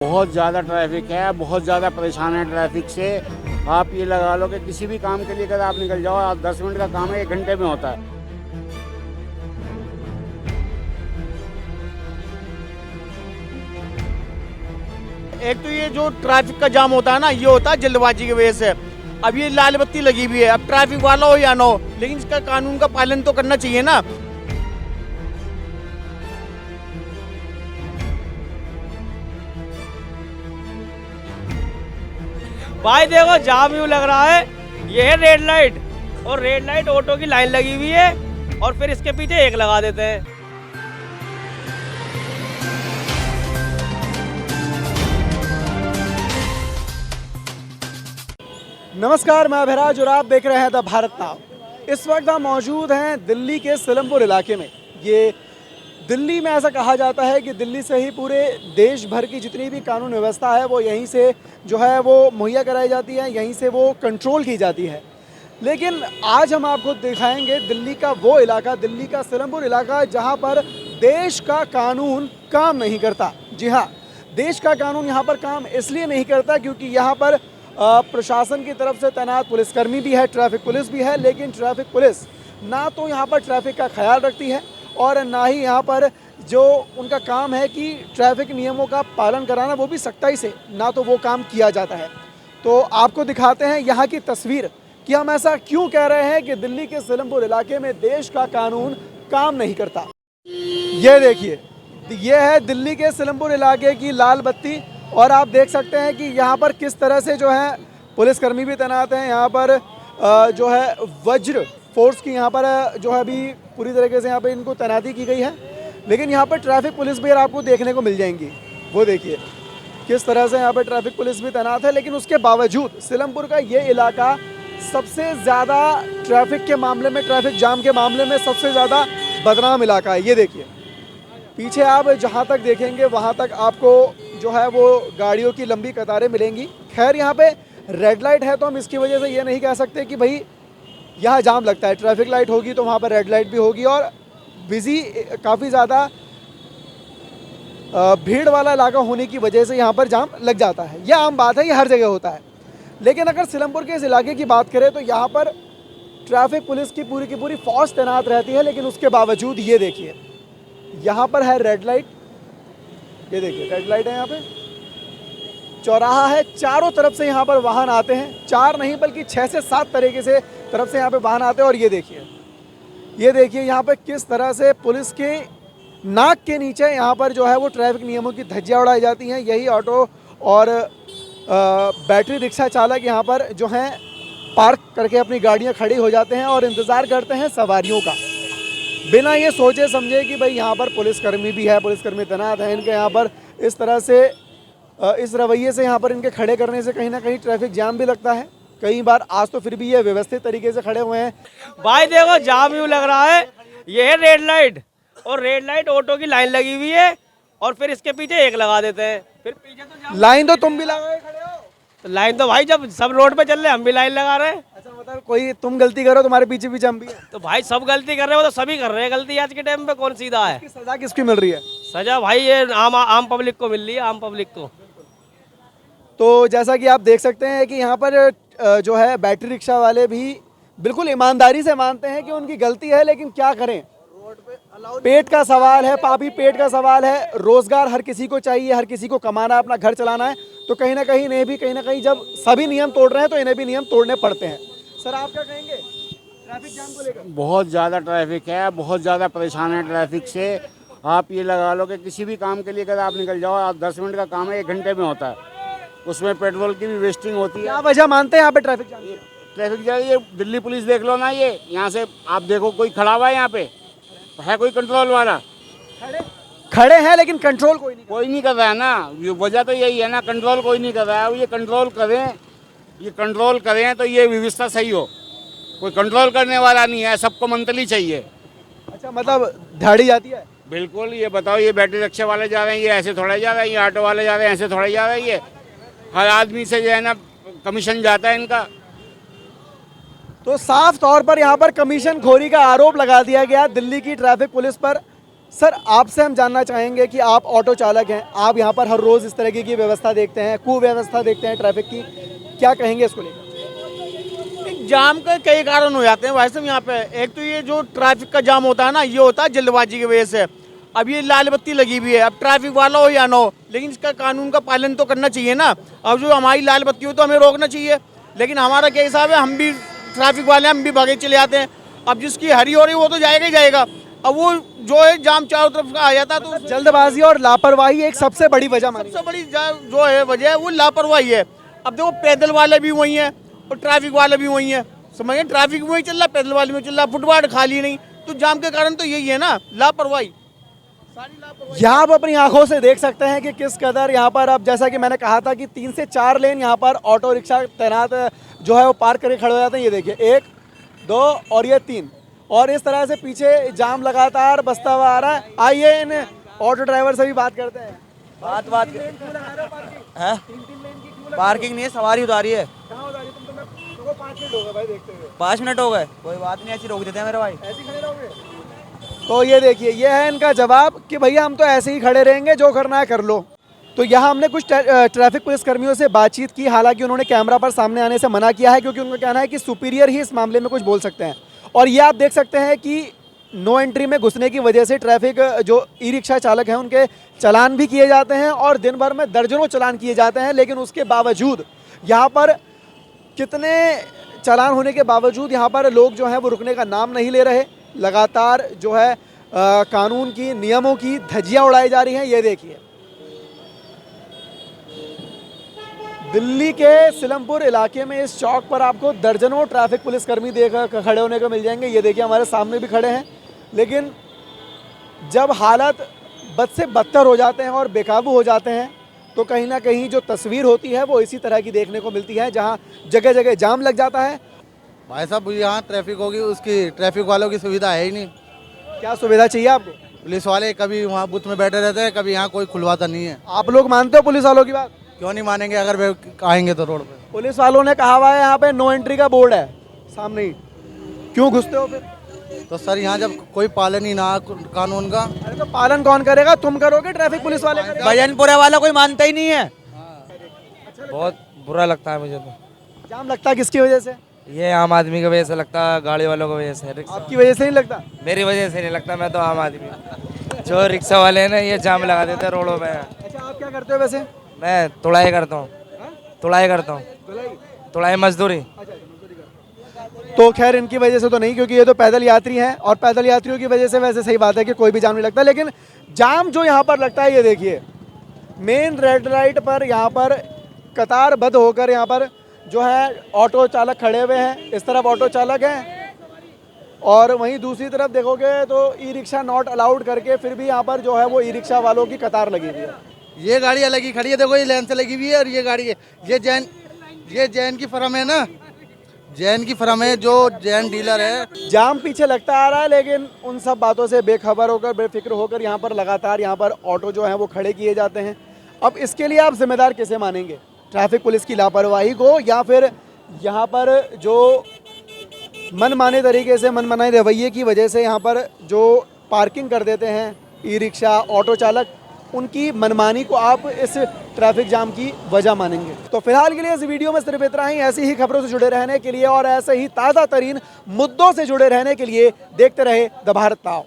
बहुत ज़्यादा ट्रैफिक है, बहुत ज़्यादा परेशान है ट्रैफिक से। आप ये लगा लो कि किसी भी काम के लिए अगर आप निकल जाओ, आप 10 मिनट का काम है 1 घंटे में होता है। एक तो ये जो ट्रैफिक का जाम होता है ना, ये होता है जल्दबाजी की वजह से। अब ये लाल बत्ती लगी हुई है, अब ट्रैफिक वाला हो या ना हो, लेकिन इसका कानून का पालन तो करना चाहिए ना। भाई देखो जाम यूं लग रहा है, ये है रेड लाइट, और रेड लाइट ऑटो की लाइन लगी हुई है और फिर इसके पीछे एक लगा देते हैं। नमस्कार, मैं अभिराज और आप देख रहे हैं द भारत नाव। इस वक्त हम मौजूद हैं दिल्ली के सिलमपुर इलाके में। ये दिल्ली में ऐसा कहा जाता है कि दिल्ली से ही पूरे देश भर की जितनी भी कानून व्यवस्था है वो यहीं से जो है वो मुहैया कराई जाती है, यहीं से वो कंट्रोल की जाती है। लेकिन आज हम आपको दिखाएंगे दिल्ली का वो इलाका, दिल्ली का सिलमपुर इलाका, जहाँ पर देश का कानून काम नहीं करता। जी हाँ, देश का कानून यहाँ पर काम इसलिए नहीं करता क्योंकि यहाँ पर प्रशासन की तरफ से तैनात पुलिसकर्मी भी है, ट्रैफिक पुलिस भी है, लेकिन ट्रैफिक पुलिस ना तो यहाँ पर ट्रैफिक का ख्याल रखती है और ना ही यहाँ पर जो उनका काम है कि ट्रैफिक नियमों का पालन कराना, वो भी सख्ताई से ना तो वो काम किया जाता है। तो आपको दिखाते हैं यहाँ की तस्वीर कि हम ऐसा क्यों कह रहे हैं कि दिल्ली के सिलमपुर इलाके में देश का कानून काम नहीं करता। ये देखिए, ये है दिल्ली के सिलमपुर इलाके की लाल बत्ती और आप देख सकते हैं कि यहाँ पर किस तरह से जो है पुलिसकर्मी भी तैनात हैं। यहाँ पर जो है वज्र फोर्स की यहाँ पर जो है अभी पूरी तरीके से यहाँ पर इनको तैनाती की गई है, लेकिन यहाँ पर ट्रैफिक पुलिस भी आपको देखने को मिल जाएंगी। वो देखिए किस तरह से यहाँ पर ट्रैफिक पुलिस भी तैनात है, लेकिन उसके बावजूद सिलमपुर का ये इलाका सबसे ज़्यादा ट्रैफिक के मामले में, ट्रैफिक जाम के मामले में सबसे ज़्यादा बदनाम इलाका है। ये देखिए पीछे आप जहाँ तक देखेंगे वहाँ तक आपको जो है वो गाड़ियों की लंबी कतारें मिलेंगी। खैर यहाँ पे रेड लाइट है तो हम इसकी वजह से ये नहीं कह सकते कि भाई यहाँ जाम लगता है। ट्रैफिक लाइट होगी तो वहाँ पर रेड लाइट भी होगी और बिजी काफ़ी ज़्यादा भीड़ वाला इलाका होने की वजह से यहाँ पर जाम लग जाता है। यह आम बात है, ये हर जगह होता है। लेकिन अगर सिलमपुर के इस इलाके की बात करें तो यहाँ पर ट्रैफिक पुलिस की पूरी फोर्स तैनात रहती है, लेकिन उसके बावजूद ये देखिए यहाँ पर है रेड लाइट। ये देखिए रेड लाइट है, यहाँ पे चौराहा है, चारों तरफ से यहाँ पर वाहन आते हैं। 4 नहीं बल्कि 6 से 7 तरीके से तरफ से यहाँ पे वाहन आते हैं। और ये देखिए यहाँ पे किस तरह से पुलिस के नाक के नीचे यहाँ पर जो है वो ट्रैफिक नियमों की धज्जियाँ उड़ाई जाती हैं। यही ऑटो और बैटरी रिक्शा चालक यहाँ पर जो हैं पार्क करके अपनी गाड़ियाँ खड़ी हो जाते हैं और इंतज़ार करते हैं सवारियों का, बिना ये सोचे समझे कि भाई यहाँ पर पुलिसकर्मी भी है, पुलिसकर्मी तैनात हैं। इनके यहाँ पर इस तरह से इस रवैये से यहाँ पर इनके खड़े करने से कहीं ना कहीं ट्रैफिक जाम भी लगता है कई बार। आज तो फिर भी ये व्यवस्थित तरीके से खड़े हुए हैं। भाई देखो जाम यूं लग रहा है, ये है रेड लाइट, और रेड लाइट ऑटो की लाइन लगी हुई है और फिर इसके पीछे एक लगा देते हैं। फिर पीछे तो जाम। लाइन तो तुम भी लगाए खड़े हो। तो लाइन तो भाई जब सब रोड पे चल रहे हम भी लाइन लगा रहे हैं। अच्छा, मतलब कोई तुम गलती करो तुम्हारे पीछे पीछे हम भी हैं। तो भाई सब गलती कर रहे हो, तो सभी कर रहे हैं गलती। आज के टाइम पे कौन सीधा है? सजा किसकी मिल रही है? सजा भाई ये आम पब्लिक को मिल रही है, आम पब्लिक को। तो जैसा कि आप देख सकते हैं कि यहाँ पर जो है बैटरी रिक्शा वाले भी बिल्कुल ईमानदारी से मानते हैं कि उनकी गलती है, लेकिन क्या करें, पेट का सवाल है, पापी पेट का सवाल है। रोजगार हर किसी को चाहिए, हर किसी को कमाना, अपना घर चलाना है। तो कहीं ना कहीं इन्हें भी कहीं ना कहीं जब सभी नियम तोड़ रहे हैं तो इन्हें भी नियम तोड़ने पड़ते हैं। सर आप क्या कहेंगे ट्रैफिक जाम को लेकर? बहुत ज़्यादा ट्रैफिक है, बहुत ज़्यादा परेशान है ट्रैफिक से। आप ये लगा लो कि किसी भी काम के लिए अगर आप निकल जाओ, आप 10 मिनट का काम है 1 घंटे में होता है। उसमें पेट्रोल की भी वेस्टिंग होती है। क्या वजह मानते हैं यहाँ पे ट्रैफिक जाम? ट्रैफिक जाम ये दिल्ली पुलिस देख लो ना, ये यहाँ से आप देखो कोई खड़ा हुआ है यहाँ पे, है कोई कंट्रोल वाला? खड़े हैं लेकिन कंट्रोल कोई नहीं कर रहा है ना। ये वजह तो यही है ना, कंट्रोल कोई नहीं कर रहा है। ये कंट्रोल करें, ये कंट्रोल करें तो ये व्यवस्था सही हो। कोई कंट्रोल करने वाला नहीं है, सबको मंथली चाहिए। अच्छा, मतलब दिहाड़ी जाती है? बिल्कुल। ये बताओ, ये बैटरी रिक्शा वाले जा रहे हैं, ये ऐसे थोड़ा जा रहे हैं, ये ऑटो वाले जा रहे हैं, ऐसे थोड़ा जा रहे हैं। ये हर आदमी से जो है ना कमीशन जाता है इनका। तो साफ तौर पर यहाँ पर कमीशन खोरी का आरोप लगा दिया गया दिल्ली की ट्रैफिक पुलिस पर। सर आपसे हम जानना चाहेंगे कि आप ऑटो चालक हैं, आप यहाँ पर हर रोज़ इस तरीके की व्यवस्था देखते हैं, कुव्यवस्था देखते हैं ट्रैफिक की, क्या कहेंगे इसको लेकर? जाम के कई कारण हो जाते हैं वैसे यहाँ पे। एक तो ये जो ट्रैफिक का जाम होता है ना, ये होता है जल्दबाजी की वजह से। अब ये लाल बत्ती लगी हुई है, अब ट्रैफिक वाला हो या ना हो, लेकिन इसका कानून का पालन तो करना चाहिए ना। अब जो हमारी लाल बत्ती हो तो हमें रोकना चाहिए, लेकिन हमारा क्या हिसाब है, हम भी ट्रैफिक वाले हम भी भागे चले जाते हैं। अब जिसकी हरी हो रही वो तो जाएगा ही जाएगा। अब वो जो है जाम चारों तरफ का आ जाता है, तो जल्दबाजी और लापरवाही एक सबसे बड़ी वजह मानी सबसे बड़ी जो है वजह है वो लापरवाही है। अब देखो पैदल वाले भी वही है और ट्रैफिक वाले भी वही है, समझ गए? ट्रैफिक में वही चल रहा, पैदल वाले में चल रहा, फुटपाथ खाली नहीं, तो जाम के कारण तो यही है ना, लापरवाही। यहाँ आप अपनी आंखों से देख सकते हैं कि किस कदर यहाँ पर, अब जैसा कि मैंने कहा था कि 3 से 4 लेन यहाँ पर ऑटो रिक्शा तैनात जो है वो पार्क करके खड़े हो जाते हैं। ये देखिए 1, 2 और ये 3, और इस तरह से पीछे जाम लगातार बसता हुआ आ रहा है। आइए इन ऑटो ड्राइवर से भी बात करते हैं। बात है, पार्किंग नहीं है, सवारी उतारी है। 5 मिनट हो गए भाई देखते हुए। 5 मिनट हो गए, कोई बात नहीं, ऐसी रोक देते हैं मेरे भाई। ऐसे खड़े रहोगे? तो ये देखिए, ये है इनका जवाब कि भैया हम तो ऐसे ही खड़े रहेंगे, जो करना है कर लो। तो यहाँ हमने कुछ ट्रैफिक पुलिस कर्मियों से बातचीत की, हालांकि उन्होंने कैमरा पर सामने आने से मना किया है, क्योंकि उनका कहना है कि सुपीरियर ही इस मामले में कुछ बोल सकते हैं। और ये आप देख सकते हैं कि नो एंट्री में घुसने की वजह से ट्रैफिक जो ई रिक्शा चालक हैं उनके चालान भी किए जाते हैं, और दिन भर में दर्जनों चालान किए जाते हैं। लेकिन उसके बावजूद यहाँ पर कितने चालान होने के बावजूद यहाँ पर लोग जो हैं वो रुकने का नाम नहीं ले रहे। लगातार जो है कानून की, नियमों की धज्जियां उड़ाई जा रही हैं। ये देखिए दिल्ली के सिलमपुर इलाके में इस चौक पर आपको दर्जनों ट्रैफिक पुलिसकर्मी खड़े होने को मिल जाएंगे। ये देखिए हमारे सामने भी खड़े हैं। लेकिन जब हालत बद से बदतर हो जाते हैं और बेकाबू हो जाते हैं, तो कहीं ना कहीं जो तस्वीर होती है वो इसी तरह की देखने को मिलती है, जहां जगह जगह जाम लग जाता है। भाई साहब यहाँ ट्रैफिक होगी, उसकी ट्रैफिक वालों की सुविधा है ही नहीं। क्या सुविधा चाहिए आपको? पुलिस वाले कभी वहाँ बूथ में बैठे रहते हैं, कभी यहाँ कोई खुलवाता नहीं है। आप लोग मानते हो पुलिस वालों की बात? क्यों नहीं मानेंगे, अगर वे आएंगे तो रोड पे। पुलिस वालों ने कहा हुआ है यहाँ पे नो एंट्री का बोर्ड है सामने ही, क्यों घुसते हो फिर? तो सर यहाँ जब कोई पालन ही ना कानून का। अरे तो पालन कौन करेगा? तुम करोगे? ट्रैफिक पुलिस वाले करेंगे? भजनपुरा वाला कोई मानता ही नहीं है। बहुत बुरा लगता है मुझे तो। जाम लगता है किसकी वजह से? ये आम आदमी की वजह से लगता है, गाड़ी वालों की वजह से। आपकी वजह से नहीं लगता? मेरी वजह से नहीं लगता, मैं तो आम आदमी हूँ। जो रिक्शा वाले हैं ना, ये जाम लगा देते हैं रोडों में। अच्छा आप क्या करते हो वैसे? मैं तुड़ाई करता हूँ, तुड़ाई करता हूँ, तुड़ाई मजदूरी। तो खैर इनकी वजह से तो नहीं, क्योंकि ये तो पैदल यात्री हैं, और पैदल यात्रियों की वजह से वैसे सही बात है कि कोई भी जाम नहीं लगता। लेकिन जाम जो यहाँ पर लगता है, ये देखिए मेन रेड लाइट पर यहाँ पर कतारबद्ध होकर यहाँ पर जो है ऑटो चालक खड़े हुए हैं। इस तरफ ऑटो चालक हैं और वहीं दूसरी तरफ देखोगे तो ई रिक्शा नॉट अलाउड करके फिर भी यहाँ पर जो है वो ई रिक्शा वालों की कतार लगी हुई है। ये गाड़ी अलग ही खड़ी है, देखो ये लाइन से लगी हुई है, और ये गाड़ी है, ये जैन की फर्म है ना, जैन की फर्म है, जो जैन डीलर है। जाम पीछे लगता आ रहा है, लेकिन उन सब बातों से बेखबर होकर, बेफिक्र होकर यहाँ पर लगातार यहाँ पर ऑटो जो है वो खड़े किए जाते हैं। अब इसके लिए आप जिम्मेदार कैसे मानेंगे? ट्रैफिक पुलिस की लापरवाही को, या फिर यहाँ पर जो मनमाने तरीके से, मनमाने रवैये की वजह से यहाँ पर जो पार्किंग कर देते हैं ई रिक्शा ऑटो चालक, उनकी मनमानी को आप इस ट्रैफिक जाम की वजह मानेंगे? तो फिलहाल के लिए इस वीडियो में सिर्फ इतना ही। ऐसी ही खबरों से जुड़े रहने के लिए और ऐसे ही ताज़ा तरीन मुद्दों से जुड़े रहने के लिए देखते रहे द भारत नाउ।